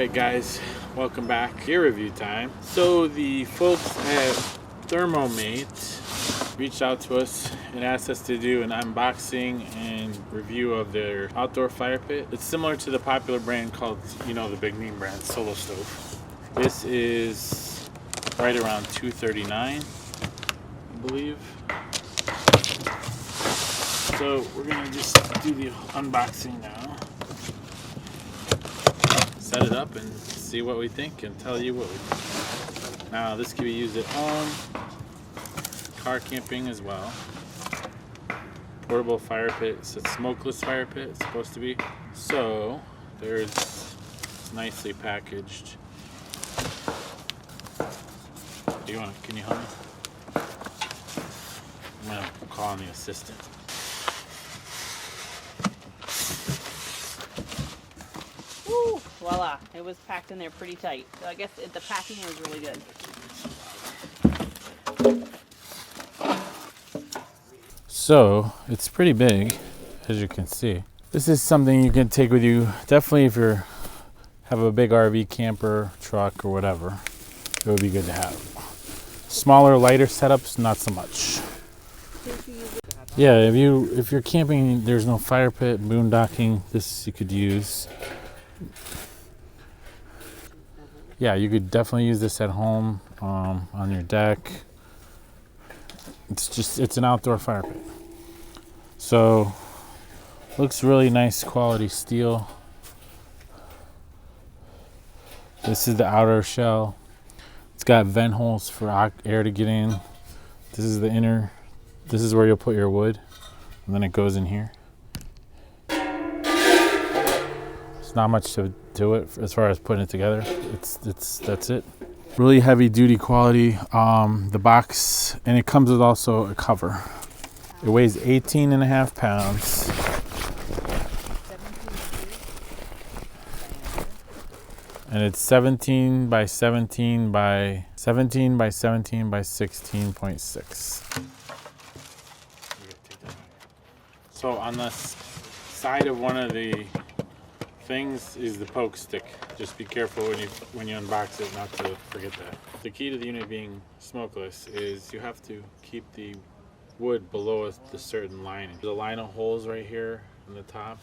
Alright guys, welcome back. Gear review time. So the folks at ThermoMate reached out to us and asked us to do an unboxing and review of their outdoor fire pit. It's similar to the popular brand called, you know, the big name brand, Solo Stove. This is right around $239, I believe. So we're gonna just do the unboxing now. Set it up and see what we think and tell you what we think. Now this can be used at home, car camping as well. Portable fire pit. It's a smokeless fire pit, it's supposed to be. So there's it's nicely packaged. Can you help me? I'm gonna call on the assistant. Woo! Voila! It was packed in there pretty tight. So I guess the packing was really good. So it's pretty big, as you can see. This is something you can take with you, definitely if you have a big RV camper, truck, or whatever. It would be good to have. Smaller, lighter setups, not so much. Yeah, if you're camping, there's no fire pit, boondocking, this you could use. Yeah, you could definitely use this at home, on your deck. It's an outdoor fire pit. So, looks really nice quality steel. This is the outer shell. It's got vent holes for air to get in. This is the inner. This is where you'll put your wood, and then it goes in here. It's not much to it as far as putting it together. That's it. Really heavy duty quality. The box, and it comes with also a cover. It weighs 18.5 pounds. And it's 17 by 17 by 17 by 17 by 16.6. So on the side of one of the things is the poke stick. Just be careful when you unbox it not to forget that. The key to the unit being smokeless is you have to keep the wood below the certain lining. There's a line of holes right here on the top.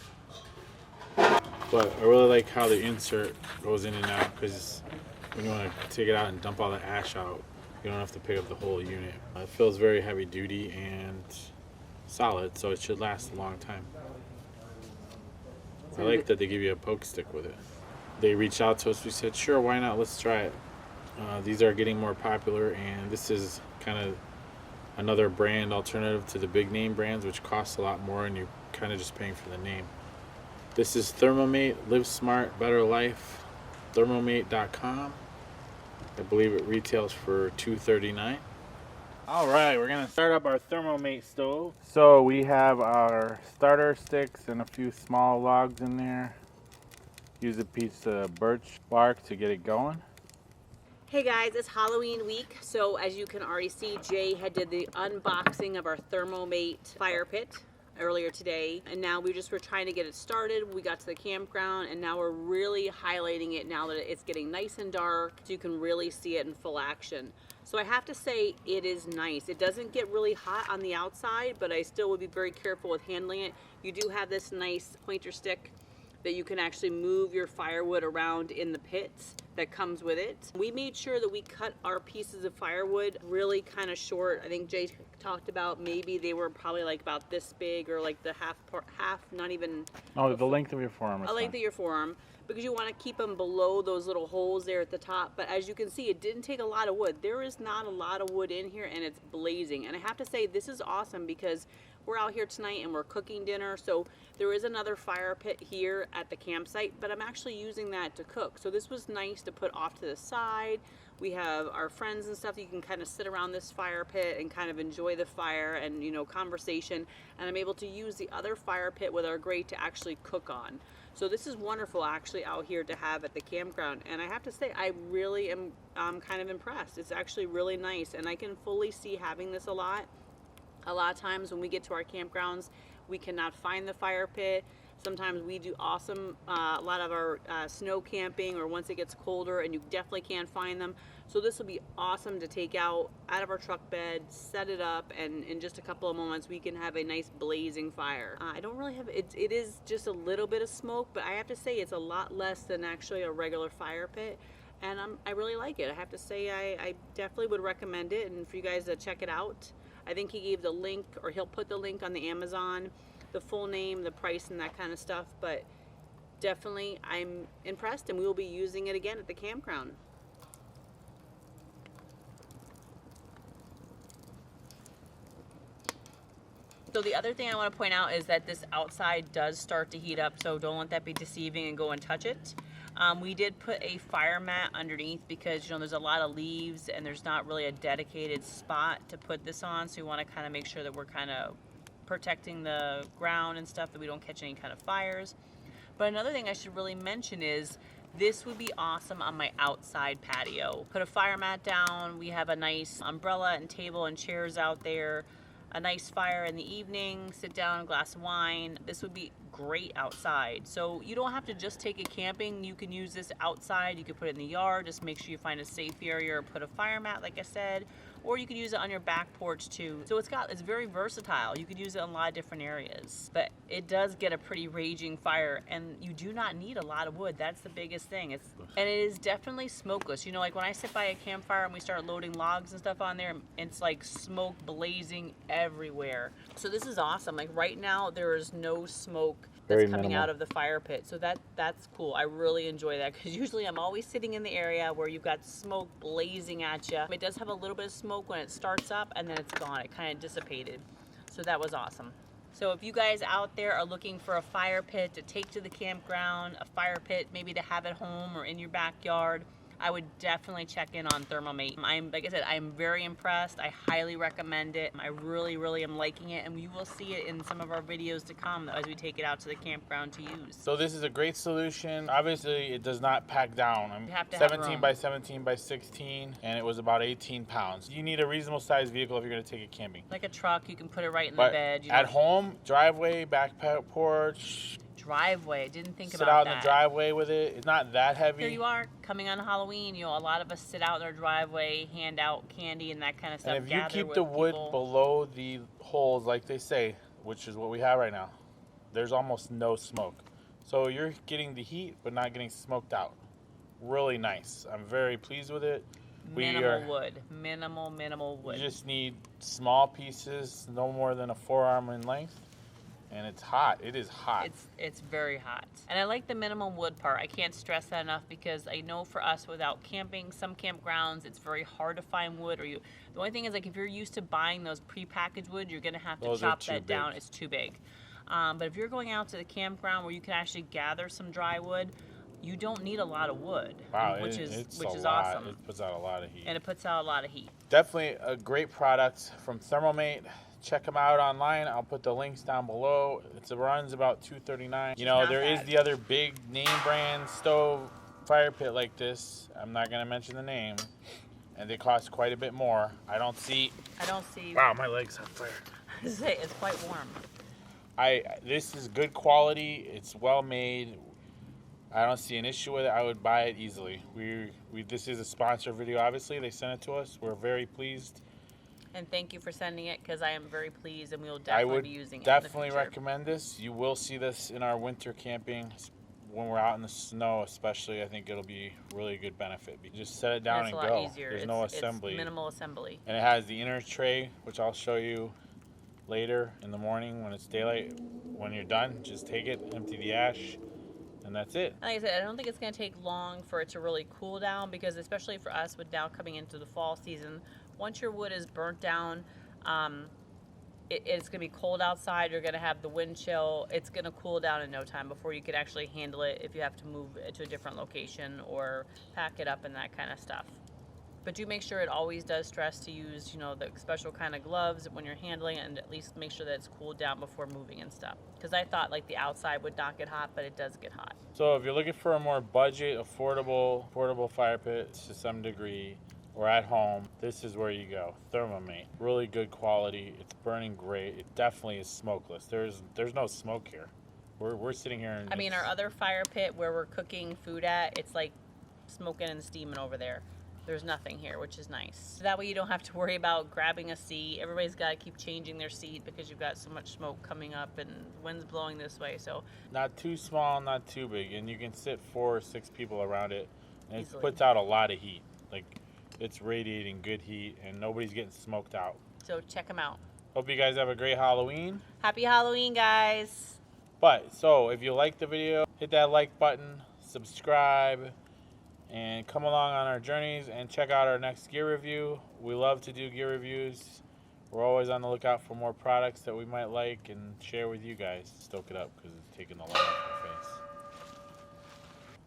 But I really like how the insert goes in and out, because when you want to take it out and dump all the ash out, you don't have to pick up the whole unit. It feels very heavy duty and solid, so it should last a long time. I like that they give you a poke stick with it. They reached out to us, we said, sure, why not, let's try it. These are getting more popular, and this is kind of another brand alternative to the big name brands, which costs a lot more and you're kind of just paying for the name. This is ThermoMate, Live Smart, Better Life, thermomate.com. I believe it retails for $239. All right, we're gonna start up our ThermoMate stove. So we have our starter sticks and a few small logs in there. Use a piece of birch bark to get it going. Hey guys, it's Halloween week, so as you can already see, Jay did the unboxing of our ThermoMate fire pit earlier today, and now we just were trying to get it started. We got to the campground, and now we're really highlighting it now that it's getting nice and dark, so you can really see it in full action. So I have to say, it is nice. It doesn't get really hot on the outside, but I still would be very careful with handling it. You do have this nice pointer stick that you can actually move your firewood around in the pits that comes with it. We made sure that we cut our pieces of firewood really kind of short. I think Jay talked about maybe they were probably like about this big, or like the half, not even. Oh, the length of your forearm. A length of your forearm, because you want to keep them below those little holes there at the top. But as you can see, it didn't take a lot of wood. There is not a lot of wood in here, and it's blazing. And I have to say, this is awesome because we're out here tonight and we're cooking dinner, so there is another fire pit here at the campsite, but I'm actually using that to cook. So this was nice to put off to the side. We have our friends and stuff. You can kind of sit around this fire pit and kind of enjoy the fire and, you know, conversation. And I'm able to use the other fire pit with our grate to actually cook on. So this is wonderful actually out here to have at the campground. And I have to say, I really am kind of impressed. It's actually really nice, and I can fully see having this a lot. A lot of times when we get to our campgrounds, we cannot find the fire pit. Sometimes we do awesome, a lot of our snow camping, or once it gets colder and you definitely can't find them. So this will be awesome to take out of our truck bed, set it up, and in just a couple of moments we can have a nice blazing fire. I don't really have, it is just a little bit of smoke, but I have to say it's a lot less than actually a regular fire pit. And I really like it. I have to say I definitely would recommend it, and for you guys to check it out. I think he gave the link, or he'll put the link on the Amazon, the full name, the price, and that kind of stuff. But definitely I'm impressed, and we will be using it again at the campground. So the other thing I want to point out is that this outside does start to heat up, so don't let that be deceiving and go and touch it. We did put a fire mat underneath because, you know, there's a lot of leaves and there's not really a dedicated spot to put this on, so we want to kind of make sure that we're kind of protecting the ground and stuff, that we don't catch any kind of fires. But another thing I should really mention is this would be awesome on my outside patio. Put a fire mat down, we have a nice umbrella and table and chairs out there, a nice fire in the evening, sit down, a glass of wine. This would be great outside. So you don't have to just take it camping. You can use this outside. You can put it in the yard. Just make sure you find a safe area or put a fire mat, like I said, or you can use it on your back porch too. So it's very versatile. You could use it in a lot of different areas, but it does get a pretty raging fire, and you do not need a lot of wood. That's the biggest thing. And it is definitely smokeless. You know, like when I sit by a campfire and we start loading logs and stuff on there, it's like smoke blazing everywhere. So this is awesome. Like right now there is no smoke that's coming out of the fire pit. So that's cool. I really enjoy that, because usually I'm always sitting in the area where you've got smoke blazing at you. It does have a little bit of smoke when it starts up, and then it's gone. It kind of dissipated. So that was awesome. So if you guys out there are looking for a fire pit to take to the campground, a fire pit maybe to have at home or in your backyard, I would definitely check in on ThermoMate. Like I said, I'm very impressed. I highly recommend it. I really, really am liking it, and you will see it in some of our videos to come as we take it out to the campground to use. So this is a great solution. Obviously, it does not pack down. You have to 17 by 17 by 16, and it was about 18 pounds. You need a reasonable sized vehicle if you're going to take it camping. Like a truck, you can put it right in But the bed. at home, driveway, back porch. Driveway, didn't think about that. Sit out in the driveway with it. It's not that heavy. Here you are, coming on Halloween. You know, a lot of us sit out in our driveway, hand out candy and that kind of stuff. And if you keep the wood below the holes, like they say, which is what we have right now, there's almost no smoke. So you're getting the heat, but not getting smoked out. Really nice. I'm very pleased with it. Minimal wood. You just need small pieces, no more than a forearm in length. And it's hot. It is hot. It's very hot. And I like the minimum wood part. I can't stress that enough, because I know for us, without camping, some campgrounds, it's very hard to find wood. The only thing is, like, if you're used to buying those prepackaged wood, you're going to have to chop that down. It's too big. But if you're going out to the campground where you can actually gather some dry wood, you don't need a lot of wood. Wow, which is awesome. It puts out a lot of heat. And it puts out a lot of heat. Definitely a great product from ThermoMate. Check them out online. I'll put the links down below. It runs about $239. You know, there is the other big name brand stove fire pit like this. I'm not going to mention the name. And they cost quite a bit more. I don't see. Wow, my leg's on fire. It's quite warm. This is good quality. It's well made. I don't see an issue with it. I would buy it easily. This is a sponsor video, obviously. They sent it to us. We're very pleased. And thank you for sending it, because I am very pleased, and we will definitely be using it. I would definitely recommend this. You will see this in our winter camping when we're out in the snow, especially. I think it'll be really good benefit. You just set it down and go. It's a lot easier. There's no assembly. It's minimal assembly. And it has the inner tray, which I'll show you later in the morning when it's daylight. When you're done, just take it, empty the ash, and that's it. Like I said, I don't think it's going to take long for it to really cool down, because especially for us, with now coming into the fall season, once your wood is burnt down, it's going to be cold outside. You're going to have the wind chill. It's going to cool down in no time before you could actually handle it if you have to move it to a different location or pack it up and that kind of stuff. But do make sure it always does stress to use, you know, the special kind of gloves when you're handling it, and at least make sure that it's cooled down before moving and stuff. Because I thought like the outside would not get hot, but it does get hot. So if you're looking for a more budget, affordable fire pit to some degree, or at home, this is where you go. ThermoMate. Really good quality. It's burning great. It definitely is smokeless. There's no smoke here. We're sitting here. And I mean, our other fire pit where we're cooking food at, it's like smoking and steaming over there. There's nothing here, which is nice. That way you don't have to worry about grabbing a seat. Everybody's got to keep changing their seat because you've got so much smoke coming up and the wind's blowing this way. So not too small, not too big, and you can sit 4 or 6 people around it, and Easily. it puts out a lot of heat. Like, it's radiating good heat, and nobody's getting smoked out. So check them out. Hope you guys have a great Halloween. Happy Halloween, guys. But, so, if you like the video, hit that like button, subscribe, and come along on our journeys and check out our next gear review. We love to do gear reviews. We're always on the lookout for more products that we might like and share with you guys. Stoke it up because it's taking the light off my face.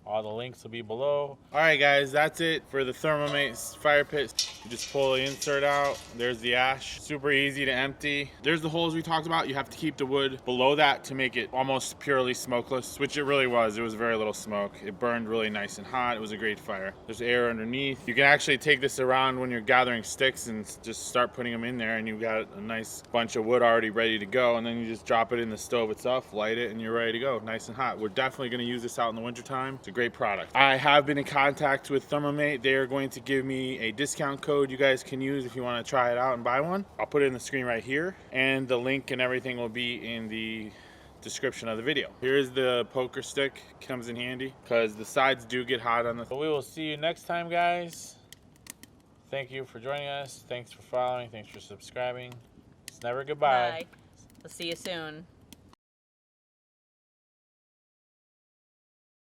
All the links will be below. Alright guys, that's it for the ThermoMate fire pit. You just pull the insert out. There's the ash. Super easy to empty. There's the holes we talked about. You have to keep the wood below that to make it almost purely smokeless, which it really was. There was very little smoke. It burned really nice and hot. It was a great fire. There's air underneath. You can actually take this around when you're gathering sticks and just start putting them in there, and you've got a nice bunch of wood already ready to go, and then you just drop it in the stove itself, light it, and you're ready to go. Nice and hot. We're definitely going to use this out in the wintertime. It's a great product. I have been in contact with ThermoMate. They are going to give me a discount code you guys can use if you want to try it out and buy one. I'll put it in the screen right here, and the link and everything will be in the description of the video. Here's the poker stick. Comes in handy because the sides do get hot on the. We will see you next time, guys. Thank you for joining us. Thanks for following. Thanks for subscribing. It's never goodbye. Bye. We'll see you soon.